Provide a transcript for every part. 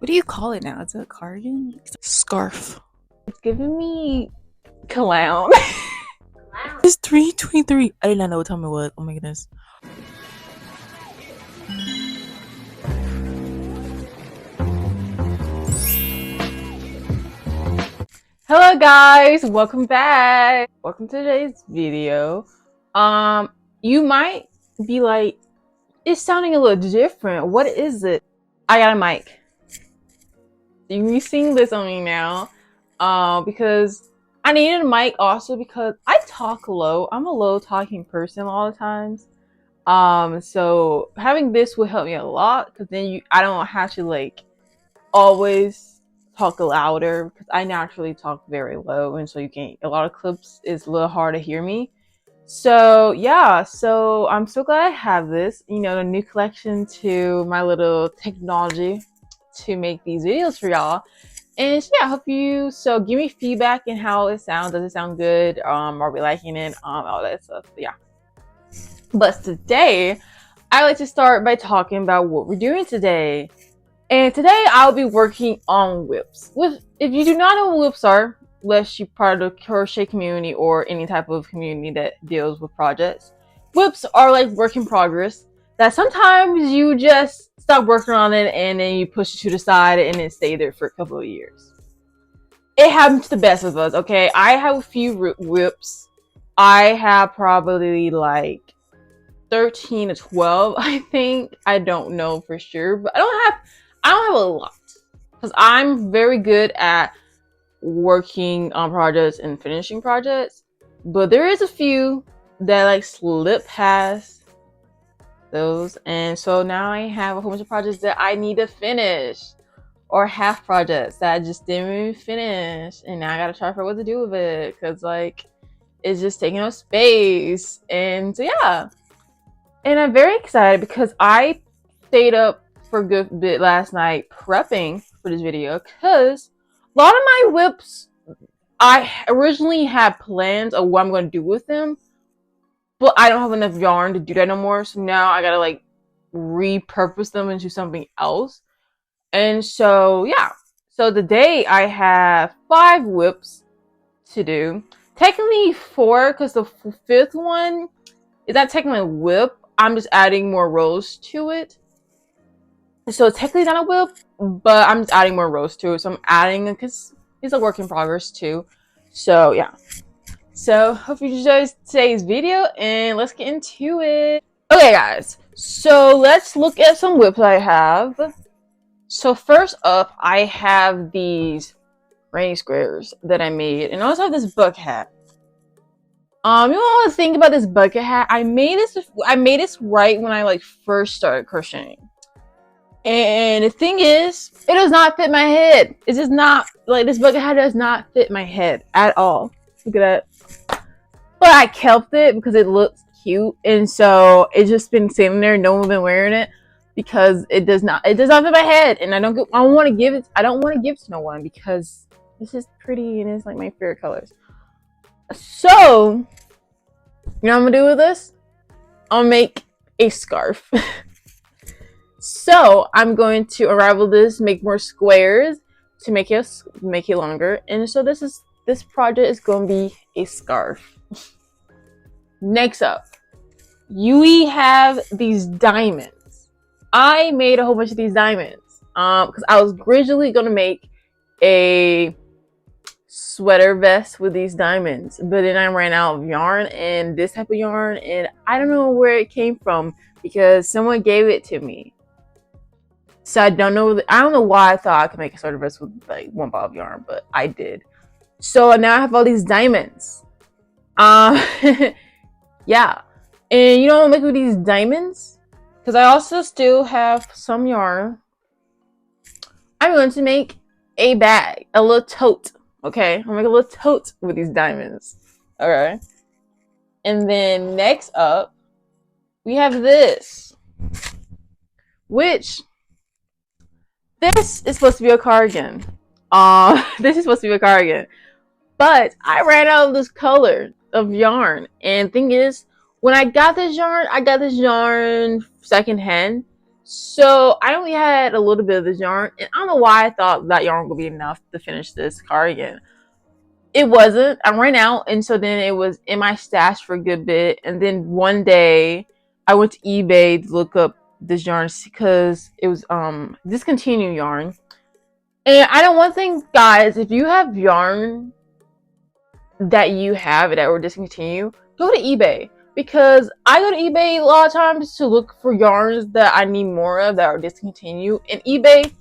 What do you call it now? Is it a cardigan? Scarf. It's giving me clown. It's 3:23. I did not know what time it was. Oh my goodness. Hello guys, welcome back. Welcome to today's video. You might be like, it's sounding a little different. What is it? I got a mic. You can be seeing this on me now. Because I needed a mic also because I talk low. I'm a low talking person a lot of times. So having this will help me a lot because then I don't have to like always talk louder because I naturally talk very low, and so you can a lot of clips is a little hard to hear me. So yeah, so I'm so glad I have this, you know, the new collection to my little technology to make these videos for y'all. And so, yeah, I hope you give me feedback in how it sounds. Does it sound good? Are we liking it? All that stuff. Yeah. But today I like to start by talking about what we're doing today. And today I'll be working on whips. If you do not know what whips are, unless you're part of the crochet community or any type of community that deals with projects, whips are like work in progress that sometimes you just stop working on it and then you push it to the side and then stay there for a couple of years. It happens to the best of us, okay? I have a few whips. I have probably like 13 to 12, I think. I don't know for sure, but I don't have a lot because I'm very good at working on projects and finishing projects, but there is a few that like slip past those, and so now I have a whole bunch of projects that I need to finish or half projects that I just didn't even finish, and now I gotta try for what to do with it because like it's just taking up space. And so yeah, and I'm very excited because I stayed up for a good bit last night prepping for this video because a lot of my whips, I originally had plans of what I'm going to do with them, but I don't have enough yarn to do that no more. So now I got to like repurpose them into something else. And so, yeah. So today I have 5 whips to do. Technically 4 because the 5th one is not technically a whip. I'm just adding more rows to it. So technically not a whip, but I'm just adding more rows to it. So I'm adding it because it's a work in progress too. So yeah. So hope you enjoyed today's video and let's get into it. Okay guys, so let's look at some whips I have. So first up, I have these rainy squares that I made, and I also have this bucket hat. You want to think about this bucket hat? I made this right when I like first started crocheting. And the thing is, it does not fit my head. It's just not, like, this bucket hat does not fit my head at all. Look at that. But I kept it because it looks cute. And so it's just been sitting there. No one's been wearing it because it does not fit my head. And I don't want to give it to no one because it's just pretty and it's like my favorite colors. So, you know what I'm going to do with this? I'll make a scarf. So I'm going to unravel this, make more squares to make it longer. And so this project is going to be a scarf. Next up, we have these diamonds. I made a whole bunch of these diamonds because I was originally going to make a sweater vest with these diamonds, but then I ran out of yarn and this type of yarn, and I don't know where it came from because someone gave it to me. So I don't know why I thought I could make a sweater vest with like 1 ball of yarn, but I did. So now I have all these diamonds. Yeah. And you know what I'm making with these diamonds? Because I also still have some yarn. I'm going to make a bag, a little tote. Okay, I'll make a little tote with these diamonds. Okay. And then next up, we have this, which this is supposed to be a cardigan. This is supposed to be a cardigan. But I ran out of this color of yarn. And thing is, when I got this yarn secondhand. So I only had a little bit of this yarn, and I don't know why I thought that yarn would be enough to finish this cardigan. It wasn't. I ran out, and so then it was in my stash for a good bit. And then one day, I went to eBay to look up this yarn because it was discontinued yarn. And I know one thing, guys, if you have yarn that you have that were discontinued, go to eBay. Because I go to eBay a lot of times to look for yarns that I need more of that are discontinued, and eBay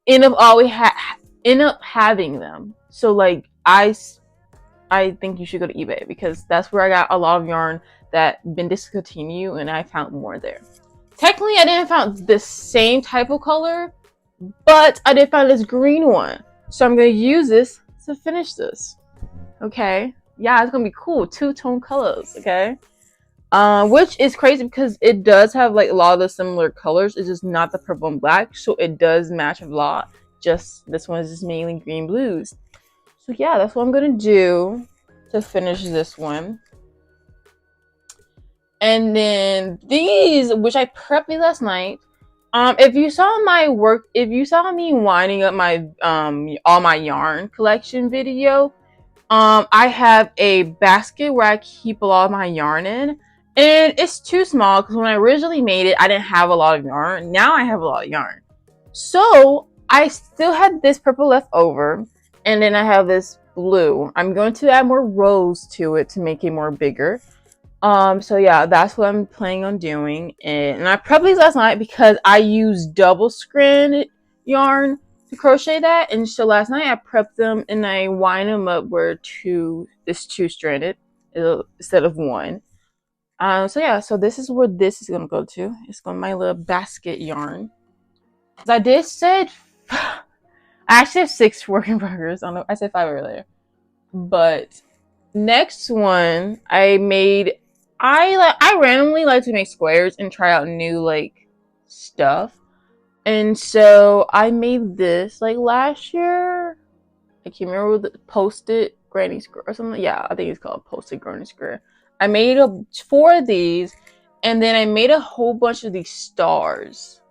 end up having them. So like I think you should go to eBay because that's where I got a lot of yarn that been discontinued, and I found more there. Technically, I didn't find the same type of color, but I did find this green one. So I'm gonna use this to finish this. Okay, yeah, it's gonna be cool. Two-tone colors. Okay. Which is crazy because it does have like a lot of the similar colors. It's just not the purple and black, so it does match a lot. Just this one is just mainly green blues. So yeah, that's what I'm gonna do to finish this one. And then these, which I prepped these last night. If you saw my work, if you saw me winding up my all my yarn collection video, I have a basket where I keep a lot of my yarn in. And it's too small because when I originally made it, I didn't have a lot of yarn. Now I have a lot of yarn. So I still had this purple left over. And then I have this blue. I'm going to add more rows to it to make it more bigger. So yeah, that's what I'm planning on doing. And I prepped these last night because I used double strand yarn to crochet that. And so last night I prepped them and I wind them up where it's two-stranded instead of one. So yeah, so this is where this is gonna go to. It's going my little basket yarn. As I did said, I actually have 6 work in progress. I said 5 earlier. But next one I made. I randomly like to make squares and try out new like stuff. And so I made this like last year. I can't remember the post-it granny square or something. Yeah, I think it's called post-it granny square. I made 4 of these, and then I made a whole bunch of these stars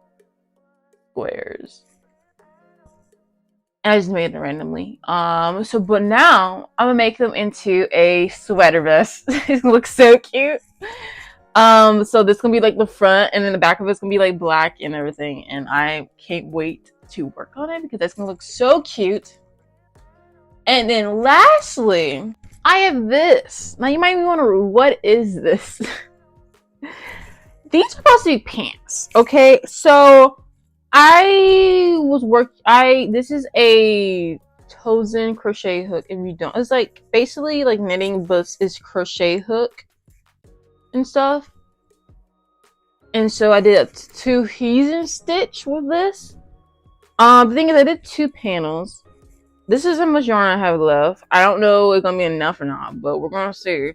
squares. And I just made them randomly. But now I'm gonna make them into a sweater vest. It looks so cute. So this is gonna be like the front, and then the back of it's gonna be like black and everything. And I can't wait to work on it because that's gonna look so cute. And then lastly, I have this. Now you might be wondering, what is this? These are supposed to be pants. Okay, so this is a Tozen crochet hook. If you don't, it's like basically like knitting, but it's crochet hook and stuff. And so I did a 2 heathen stitch with this. The thing is, I did 2 panels. This is how much yarn I have left. I don't know if it's gonna be enough or not, but we're gonna see.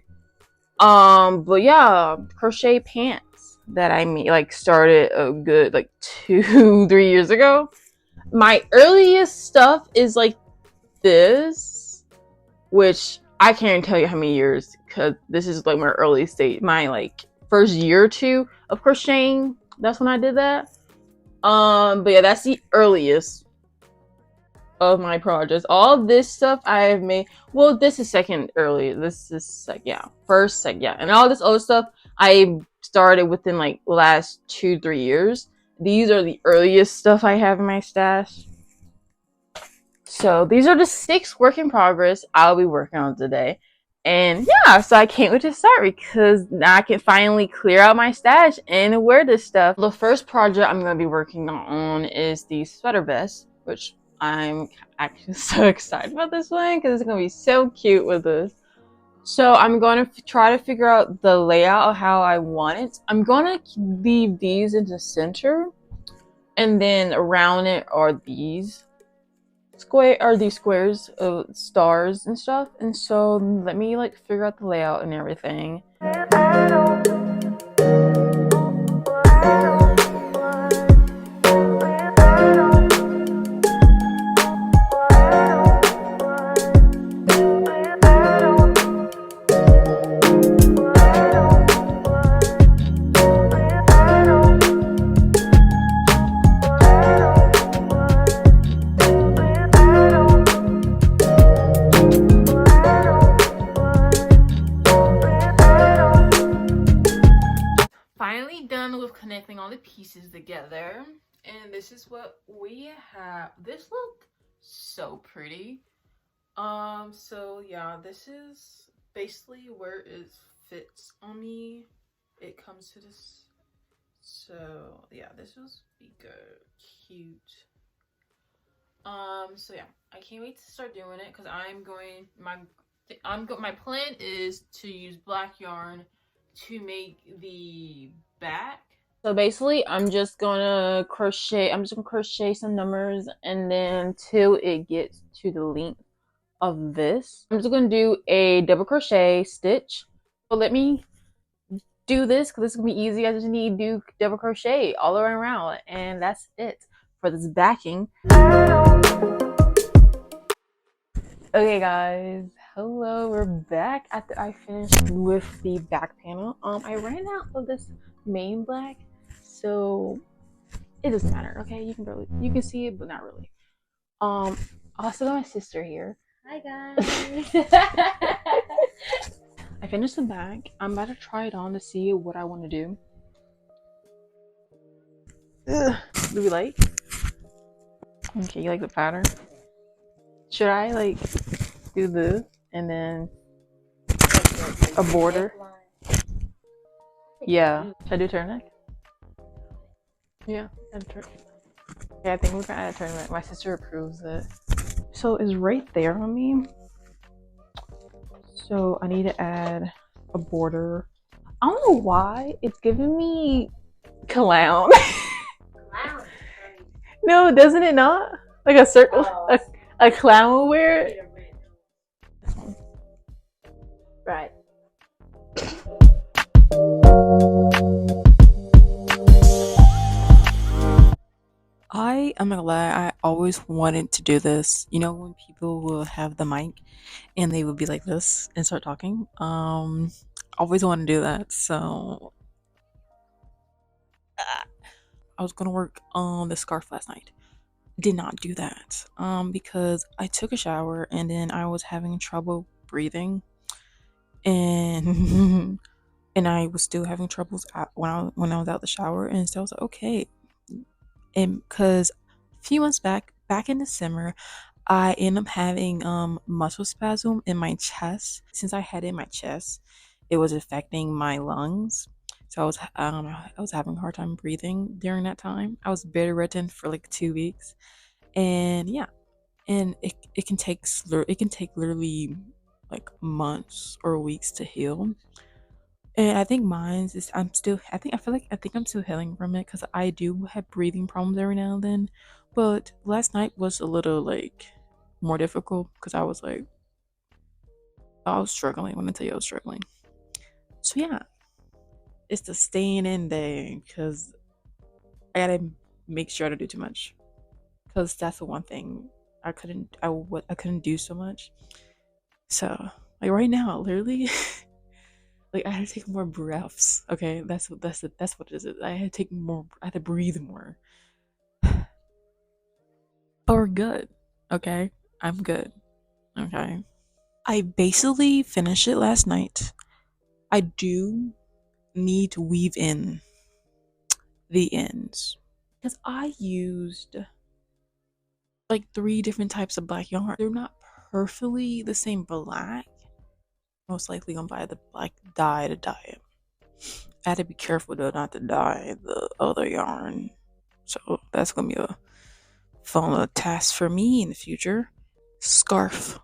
But yeah, crochet pants that I made, like started a good like 2-3 years ago. My earliest stuff is like this, which I can't even tell you how many years, because this is like my early stage, my like first year or 2 of crocheting. That's when I did that. But yeah, that's the earliest of my projects. All this stuff I have made. Well, this is second early. This is like, yeah, first, second, yeah. And all this other stuff I started within like last 2-3 years. These are the earliest stuff I have in my stash. So these are the 6 work in progress I'll be working on today. And yeah, so I can't wait to start because now I can finally clear out my stash and wear this stuff. The first project I'm going to be working on is the sweater vest, which I'm actually so excited about this one because it's going to be so cute with this. So I'm going to try to figure out the layout of how I want it. I'm going to leave these in the center, and then around it are these squares of stars and stuff. And so let me like figure out the layout and everything. pieces together, and this is what we have. This look so pretty. So yeah, this is basically where it fits on me. It comes to this. So yeah, this was be good, cute. So yeah, I can't wait to start doing it because my plan is to use black yarn to make the back. So basically, I'm just gonna crochet some numbers, and then till it gets to the length of this, I'm just gonna do a double crochet stitch. So let me do this because this is gonna be easy. I just need to do double crochet all around, and that's it for this backing. Okay, guys, hello, we're back after I finished with the back panel. I ran out of this main black, so it doesn't matter. Okay, you can see it, but not really. Also got my sister here. Hi, guys. I finished the back. I'm about to try it on to see what I want to do. Ugh. Do we like? Okay, you like the pattern? Should I like do this and then a border? Yeah. Should I do turtleneck? Yeah, add a turtleneck. Yeah, I think we're gonna add a turtleneck. My sister approves it. So it's right there on me. So I need to add a border. I don't know why it's giving me clown. Clown. No, doesn't it not? Like a circle, a clown will wear it. This one. Right. I'm not gonna lie, I always wanted to do this. You know, when people will have the mic and they would be like this and start talking. Always want to do that. So I was gonna work on the scarf last night. Did not do that. Because I took a shower and then I was having trouble breathing, and and I was still having troubles when I was out the shower, and so I was like, okay, and because a few months back in December, I ended up having muscle spasm in my chest. Since I had it in my chest, it was affecting my lungs. So I was having a hard time breathing during that time. I was bedridden for like 2 weeks, and yeah, and it can take literally like months or weeks to heal. And I think mine's is I think I'm still healing from it because I do have breathing problems every now and then. But last night was a little like more difficult because I was struggling. When I tell you I was struggling. So yeah, it's the staying in day because I gotta make sure I don't do too much because that's the one thing I couldn't do so much. So like right now, literally. Like I had to take more breaths. Okay, that's what it is. I had to take more. I had to breathe more. But we're good. Okay, I'm good. Okay, I basically finished it last night. I do need to weave in the ends because I used like 3 different types of black yarn. They're not perfectly the same black. Most likely gonna buy the black dye to dye it. I had to be careful though not to dye the other yarn. So that's gonna be a fun little task for me in the future. Scarf.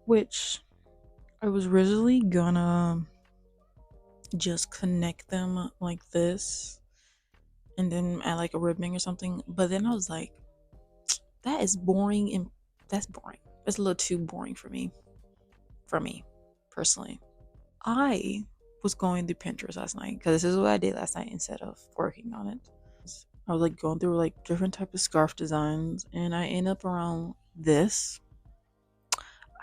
Which I was originally gonna just connect them like this and then add like a ribbing or something. But then I was like, that is boring and that's boring. It's a little too boring for me. For me, personally. I was going through Pinterest last night because this is what I did last night instead of working on it. I was like going through like different type of scarf designs and I end up around this.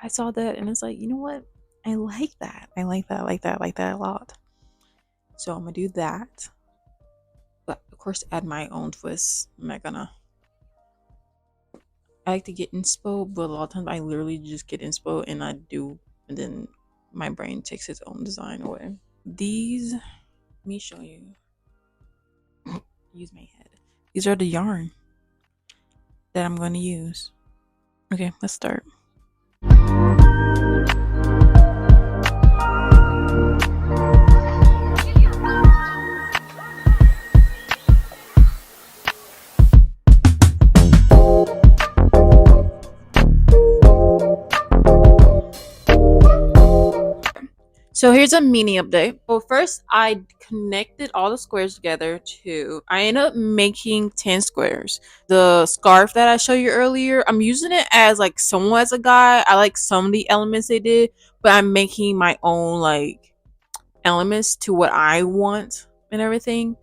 I saw that and it's like, you know what? I like that. I like that. I like that. I like that a lot. So I'm gonna do that. But of course add my own twist. I'm not gonna I like to get inspo, but a lot of times I literally just get inspo and I do and then my brain takes its own design away. These let me show you. use my head. These are the yarn that I'm going to use. Okay, let's start. So here's a mini update. Well, first I connected all the squares together to, I ended up making 10 squares. The scarf that I showed you earlier, I'm using it as like somewhat as a guide. I like some of the elements they did, but I'm making my own like elements to what I want and everything.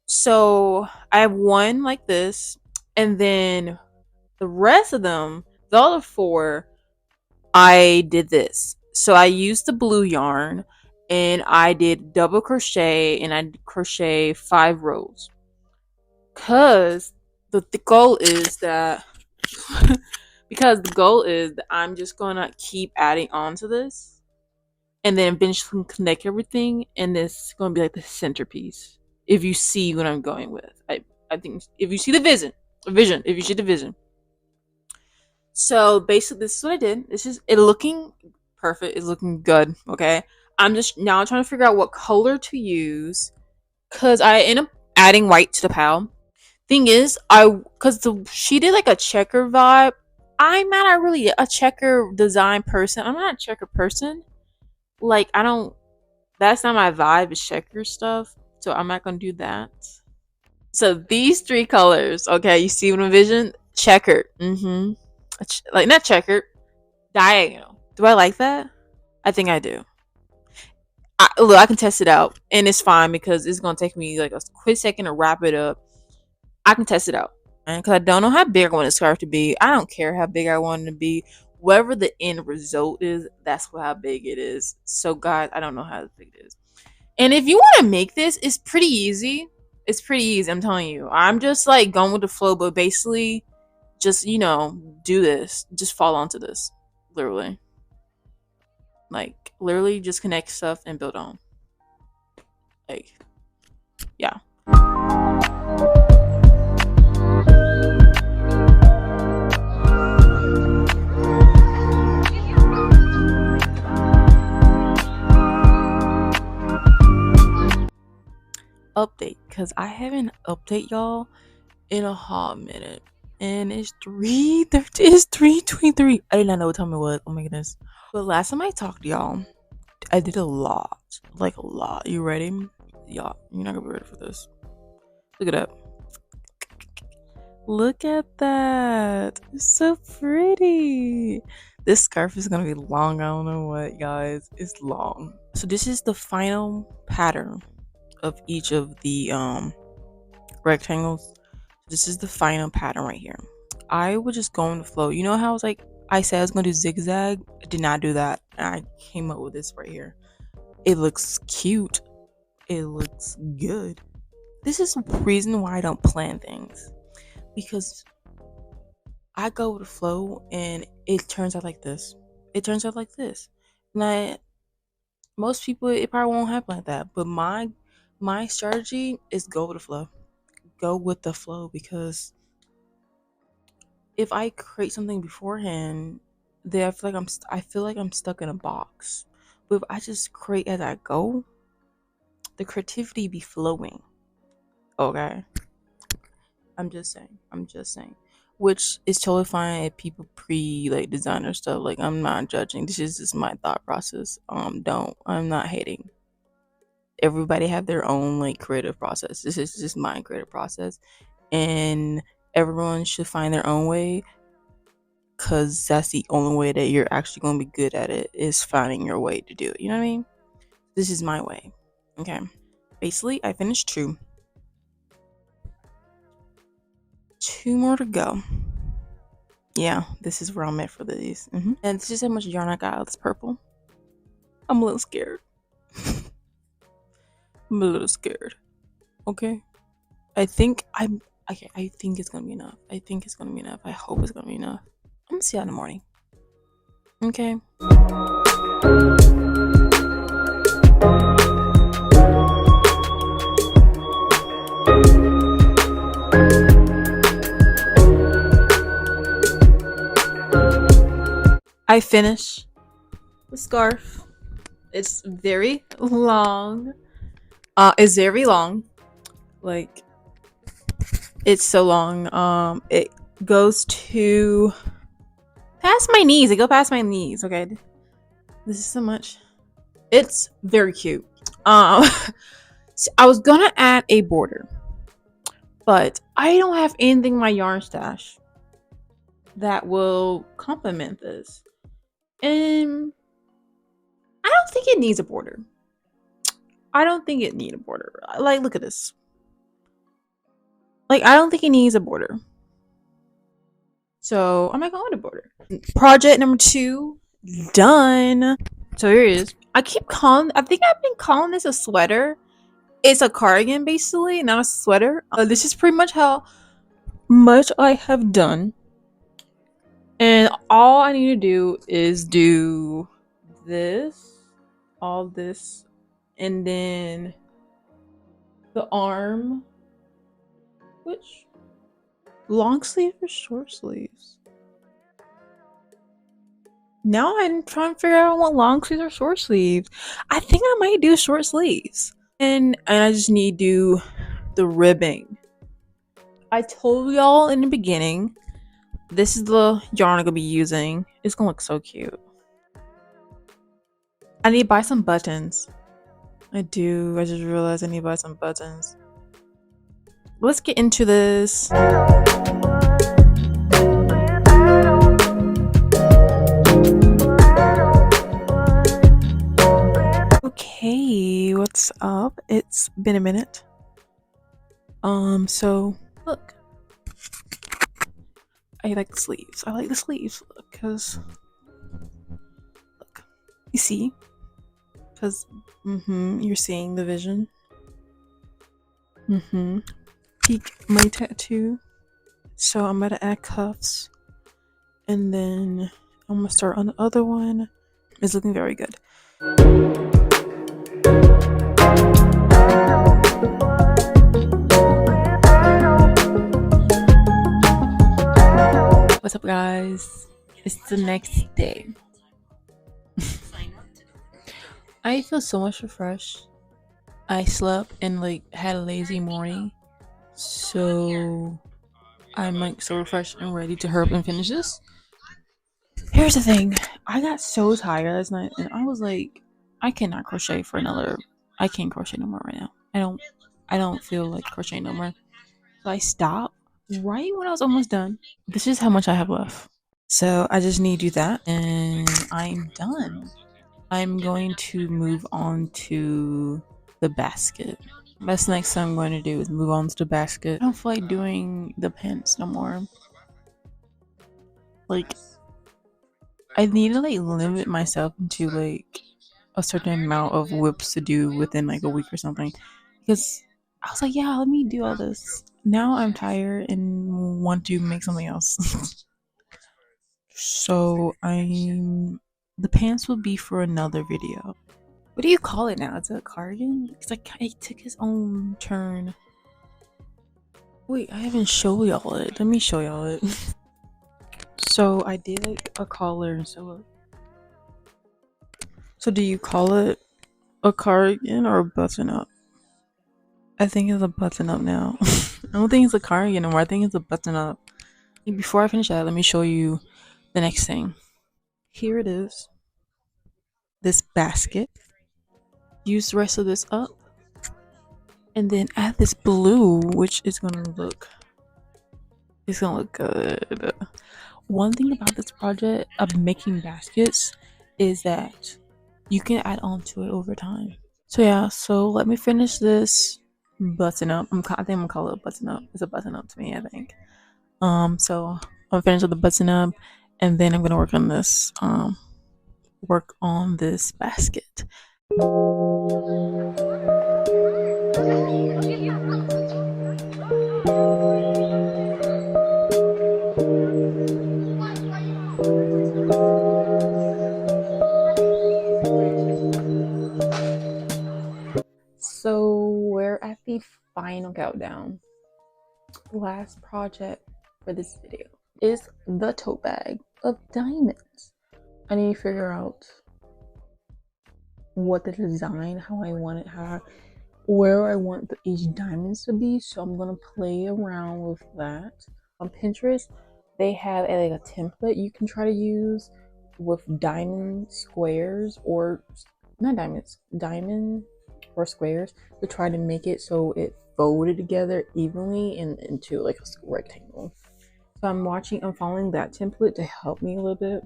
So I have one like this, and then the rest of them, the other four, I did this. So I used the blue yarn and I did double crochet and I crochet 5 rows. Cause the goal is that because the goal is that I'm just gonna keep adding on to this and then eventually connect everything, and this is gonna be like the centerpiece. If you see what I'm going with. I think if you see the if you see the vision. So basically, this is what I did. This is it looking perfect. It's looking good. Okay. I'm just now trying to figure out what color to use because I end up adding white to the pal. Thing is, she did like a checker vibe. I'm not really a checker design person. I'm not a checker person. Like I don't. That's not my vibe. Is checker stuff. So I'm not gonna do that. So these 3 colors. Okay, you see what I envision? Checkered. Like not checkered, diagonal. Do I like that? I think I do. Look, I can test it out, and it's fine because it's gonna take me like a quick second to wrap it up. I can test it out, and because I don't know how big I want the scarf to be, I don't care how big I want it to be. Whatever the end result is, that's how big it is. So, guys, I don't know how big it is. And if you want to make this, it's pretty easy. It's pretty easy. I'm telling you. I'm just like going with the flow, but basically, just do this. Just fall onto this, literally. Like literally just connect stuff and build on. Like yeah. Update, because I haven't update y'all in a hot minute. And it's 3:23. I did not know what time it was. Oh my goodness. But last time I talked to y'all, I did a lot. Like a lot. You ready? Y'all, you're not gonna be ready for this. Look it up. Look at that. It's so pretty. This scarf is gonna be long. I don't know what, guys. It's long. So this is the final pattern of each of the rectangles. This is the final pattern right here. I would just go in the flow. You know how I was like I said I was gonna do zigzag? I did not do that. I came up with this right here. It looks cute. It looks good. This is the reason why I don't plan things. Because I go with the flow and it turns out like this. It turns out like this. And most people it probably won't happen like that. But my strategy is go with the flow. Go with the flow, because if I create something beforehand, then I feel like I'm stuck in a box. But if I just create as I go, the creativity be flowing. Okay. I'm just saying. Which is totally fine if people like designer stuff. Like I'm not judging. This is just my thought process. I'm not hating. Everybody have their own like creative process. This is just my creative process. And everyone should find their own way, because that's the only way that you're actually going to be good at it, is finding your way to do it. You know what I mean? This is my way. Okay. Basically, I finished 2. 2 more to go. Yeah, this is where I'm at for these. And this is how much yarn I got out of this purple. I'm a little scared. I'm a little scared. Okay. I think it's gonna be enough. I hope it's gonna be enough. I'm gonna see you in the morning. Okay. I finished the scarf. It's very long. It's very long. Like it's so long. It goes to past my knees. It go past my knees. Okay, this is so much. It's very cute. Um, I was gonna add a border, but I don't have anything in my yarn stash that will complement this, and I don't think it needs a border. I don't think it needs a border. Like, look at this. Like, I don't think it needs a border. So I'm not going with a border. Project number 2 done. So here it is. I think I've been calling this a sweater. It's a cardigan basically, not a sweater. This is pretty much how much I have done. And all I need to do is do this, all this, and then the arm. Which long sleeves or short sleeves? Now I'm trying to figure out what long sleeves or short sleeves. I think I might do short sleeves. And I just need to do the ribbing. I told y'all in the beginning, this is the yarn I'm gonna be using. It's gonna look so cute. I need to buy some buttons. I do. I just realized I need to buy some buttons. Let's get into this. Okay, what's up? It's been a minute. So look, I like the sleeves. I like the sleeves because look, you see, because you're seeing the vision. Peek my tattoo. So I'm gonna add cuffs, and then I'm gonna start on the other one. It's looking very good. What's up, guys? It's the next day. I feel so much refreshed. I slept and like had a lazy morning, so I'm like so refreshed and ready to hurry up and finish this. Here's the thing: I got so tired last night, and I was like, I cannot crochet for another. I can't crochet no more right now. I don't feel like crocheting no more. So I stopped right when I was almost done. This is how much I have left. So I just need to do that, and I'm done. I'm going to move on to the basket. That's the next thing I'm going to do is move on to the basket. I don't feel like doing the pants no more. Like, I need to like limit myself into like a certain amount of whips to do within like a week or something. Because I was like, yeah, let me do all this. Now I'm tired and want to make something else. So I'm the pants will be for another video. What do you call it now? Is it a cardigan? It's like it took his own turn. Wait, I haven't shown y'all it. Let me show y'all it. So I did like a collar and so. So do you call it a cardigan or a button up? I think it's a button up now. I don't think it's a cardigan anymore. I think it's a button up. Before I finish that, let me show you the next thing. Here it is. This basket. Use the rest of this up. And then add this blue, which is gonna look good. One thing about this project of making baskets is that you can add on to it over time. So yeah, so let me finish this button up. I think I'm gonna call it a button up. It's a button up to me, I think. So I'm gonna finish with the button up, and then I'm gonna work on this basket. So we're at the final countdown. Last project for this video is the tote bag of diamonds. I need to figure out what the design, how I want it, how where I want each diamonds to be. So I'm gonna play around with that. On Pinterest, they have like a template you can try to use with diamond squares, or not diamonds, diamond or squares, to try to make it so it folded together evenly into like a rectangle. So I'm following that template to help me a little bit.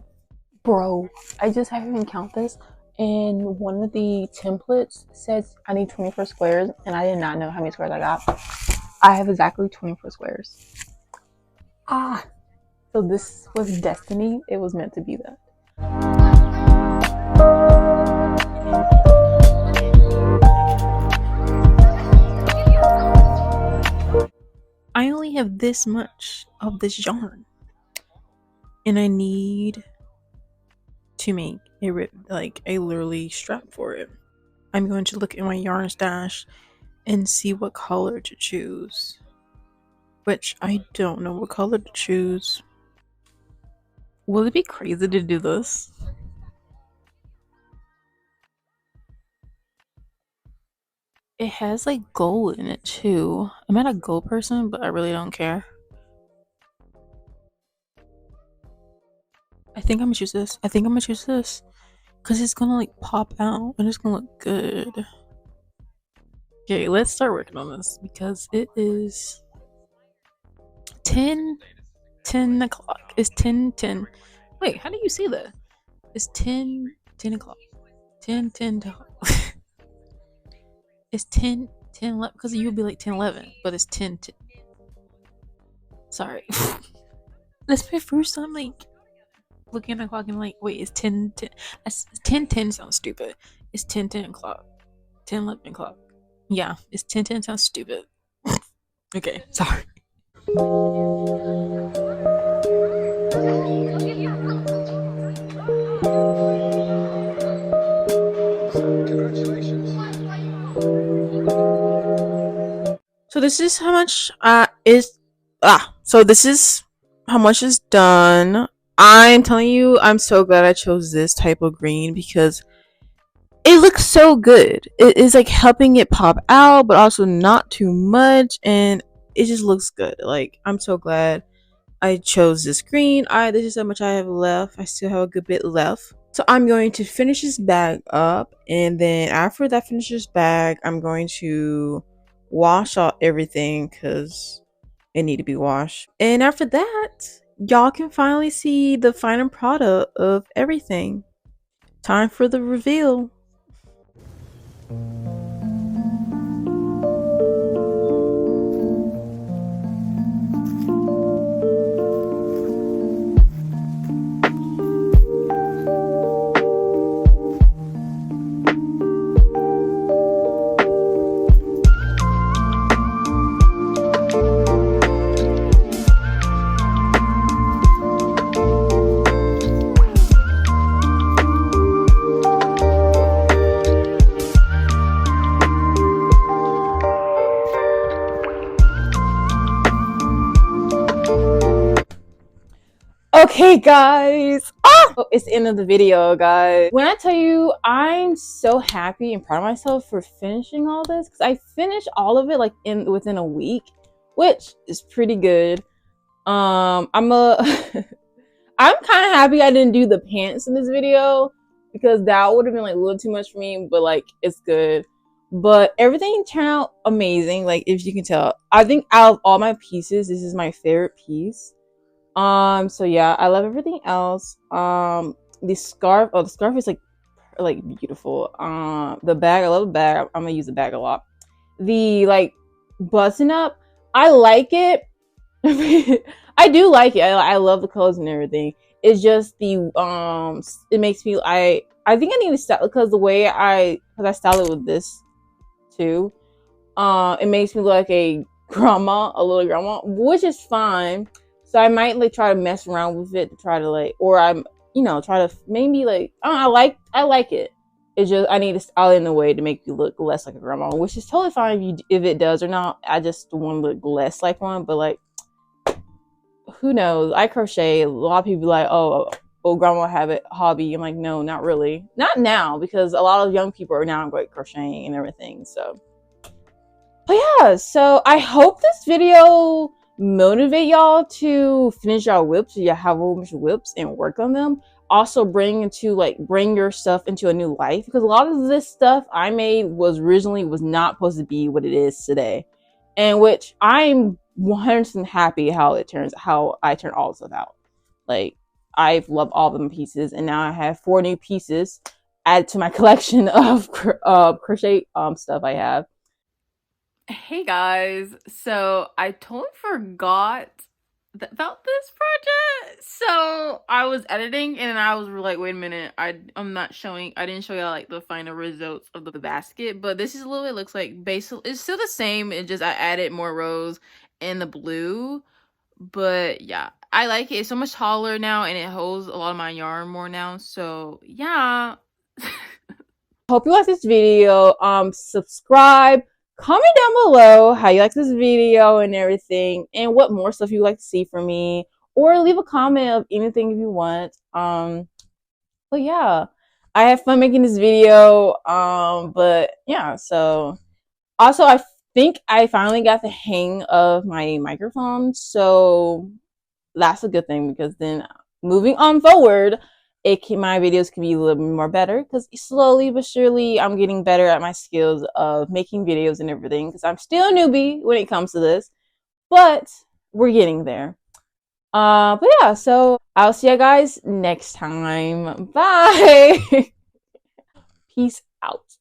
Bro, I just had to count this, and one of the templates says I need 24 squares, and I did not know how many squares I got. I have exactly 24 squares. Ah, so this was destiny. It was meant to be that. I only have this much of this yarn, and I need to make a literally strap for it. I'm going to look in my yarn stash and see what color to choose, which I don't know what color to choose. Will it be crazy to do this? It has like gold in it too. I'm not a gold person, but I really don't care. I think I'm gonna choose this. I think I'm gonna choose this because it's gonna like pop out and it's gonna look good. Okay, let's start working on this because it is 10 10 o'clock. It's 10 10. Wait, how do you say that? It's 10 10 o'clock. 10 10 it's 10 10 11 because you'll be like 10 11, but it's 10 10. Sorry. That's my first time like looking at the clock and like, wait, it's 10 10. That's 10 10 sounds stupid. It's 10 10 o'clock. 10 11 o'clock. Yeah, it's 10 10 sounds stupid. Okay, sorry. So this is how much is so this is how much is done. I'm telling you, I'm so glad I chose this type of green because it looks so good. It is like helping it pop out, but also not too much, and it just looks good. Like I'm so glad I chose this green. This is how much I have left. I still have a good bit left. So I'm going to finish this bag up, and then after that finishes bag, I'm going to wash out everything because it need to be washed. And after that, y'all can finally see the final product of everything. Time for the reveal. Okay, guys. It's the end of the video, guys. When I tell you, I'm so happy and proud of myself for finishing all this because I finished all of it like within a week, which is pretty good. I'm a I'm kind of happy I didn't do the pants in this video because that would have been like a little too much for me, but like it's good. But everything turned out amazing. Like if you can tell, I think out of all my pieces, this is my favorite piece. So yeah, I love everything else. The scarf, the scarf is like beautiful. The bag, I love the bag. I'm gonna use the bag a lot. The like button up, I like it. I do like it. I love the colors and everything. It's just the it makes me I think I need to style because the way I style it with this too. It makes me look like a grandma, a little grandma, which is fine. So I might like try to mess around with it to try to like, or I'm, try to maybe like, I like it. It's just I need to style it in a way to make you look less like a grandma, which is totally fine if it does or not. I just want to look less like one, but like, who knows? I crochet. A lot of people be like, oh, old grandma habit hobby. I'm like, no, not really, not now, because a lot of young people are now like crocheting and everything. So but yeah, so I hope this video motivate y'all to finish y'all whips. You have a bunch of whips and work on them. Also bring your stuff into a new life, because a lot of this stuff I made was originally was not supposed to be what it is today. And which I'm 100% happy how I turn all this stuff out. Like, I've loved all of them pieces, and now I have 4 new pieces added to my collection of crochet stuff I have. Hey guys, so I totally forgot about this project. So I was editing and I was like, wait a minute, I'm not showing. I didn't show y'all like the final results of the basket, but this is a little bit looks like basically it's still the same. It just I added more rows in the blue, but yeah, I like it. It's so much taller now and it holds a lot of my yarn more now. So yeah. Hope you like this video. Subscribe, comment down below how you like this video and everything, and what more stuff you like to see from me, or leave a comment of anything if you want. But yeah, I have fun making this video. But yeah, so also I think I finally got the hang of my microphone, so that's a good thing, because then moving on forward, my videos can be a little bit more better, because slowly but surely I'm getting better at my skills of making videos and everything, because I'm still a newbie when it comes to this, but we're getting there. But yeah, so I'll see you guys next time. Bye. Peace out.